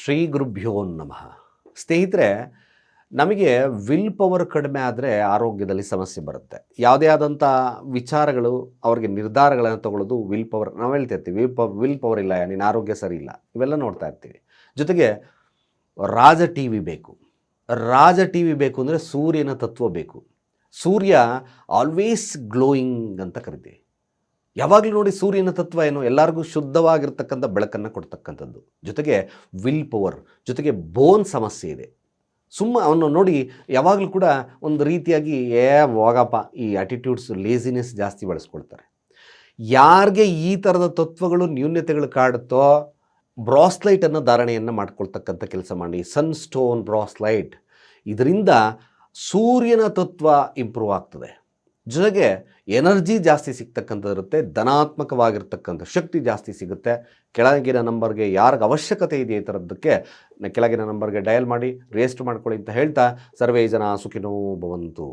ಶ್ರೀ ಗುರುಭ್ಯೋ ನಮಃ. ಸ್ನೇಹಿತರೆ, ನಮಗೆ ವಿಲ್ ಪವರ್ ಕಡಿಮೆ ಆದರೆ ಆರೋಗ್ಯದಲ್ಲಿ ಸಮಸ್ಯೆ ಬರುತ್ತೆ. ಯಾವುದೇ ಆದಂಥ ವಿಚಾರಗಳು ಅವ್ರಿಗೆ ನಿರ್ಧಾರಗಳನ್ನು ತಗೊಳ್ಳೋದು ವಿಲ್ ಪವರ್. ನಾವು ಹೇಳ್ತಾ ಇರ್ತೀವಿ ವಿಲ್ ಪವರ್ ಇಲ್ಲ, ನಿನ್ನ ಆರೋಗ್ಯ ಸರಿ ಇಲ್ಲ, ಇವೆಲ್ಲ ನೋಡ್ತಾ ಇರ್ತೀವಿ. ಜೊತೆಗೆ ರಾಜ ಟಿ ವಿ ಬೇಕು. ರಾಜ ಟಿ ವಿ ಬೇಕು ಅಂದರೆ ಸೂರ್ಯನ ತತ್ವ ಬೇಕು. ಸೂರ್ಯ ಆಲ್ವೇಸ್ ಗ್ಲೋಯಿಂಗ್ ಅಂತ ಕರಿತೀವಿ. ಯಾವಾಗಲೂ ನೋಡಿ ಸೂರ್ಯನ ತತ್ವ ಏನು, ಎಲ್ಲರಿಗೂ ಶುದ್ಧವಾಗಿರ್ತಕ್ಕಂಥ ಬೆಳಕನ್ನು ಕೊಡ್ತಕ್ಕಂಥದ್ದು. ಜೊತೆಗೆ ವಿಲ್ ಪವರ್, ಜೊತೆಗೆ ಬೋನ್ ಸಮಸ್ಯೆ ಇದೆ. ಅವನು ನೋಡಿ ಯಾವಾಗಲೂ ಕೂಡ ಒಂದು ರೀತಿಯಾಗಿ ಹೋಗಪ್ಪ ಈ ಆಟಿಟ್ಯೂಡ್ಸ್, ಲೇಸಿನೆಸ್ ಜಾಸ್ತಿ ಬಳಸ್ಕೊಳ್ತಾರೆ. ಯಾರಿಗೆ ಈ ಥರದ ತತ್ವಗಳು ನ್ಯೂನ್ಯತೆಗಳು ಕಾಡುತ್ತೋ ಬ್ರಾಸ್ಲೈಟನ್ನು ಧಾರಣೆಯನ್ನು ಮಾಡ್ಕೊಳ್ತಕ್ಕಂಥ ಕೆಲಸ ಮಾಡಿ. ಸನ್ಸ್ಟೋನ್ ಬ್ರಾಸ್ಲೈಟ್, ಇದರಿಂದ ಸೂರ್ಯನ ತತ್ವ ಇಂಪ್ರೂವ್ ಆಗ್ತದೆ. ಜೊತೆಗೆ ಎನರ್ಜಿ ಜಾಸ್ತಿ ಸಿಗ್ತಕ್ಕಂಥದ್ದು ಇರುತ್ತೆ, ಧನಾತ್ಮಕವಾಗಿರ್ತಕ್ಕಂಥ ಶಕ್ತಿ ಜಾಸ್ತಿ ಸಿಗುತ್ತೆ. ಕೆಳಗಿನ ನಂಬರ್ಗೆ ಯಾರಿಗೆ ಅವಶ್ಯಕತೆ ಇದೆ ಈ ಥರದ್ದಕ್ಕೆ ಕೆಳಗಿನ ನಂಬರ್ಗೆ ಡಯಲ್ ಮಾಡಿ ರಿಜಿಸ್ಟರ್ ಮಾಡ್ಕೊಳ್ಳಿ ಅಂತ ಹೇಳ್ತಾ, ಸರ್ವೇ ಜನ ಸುಖಿನೋ ಭವಂತು.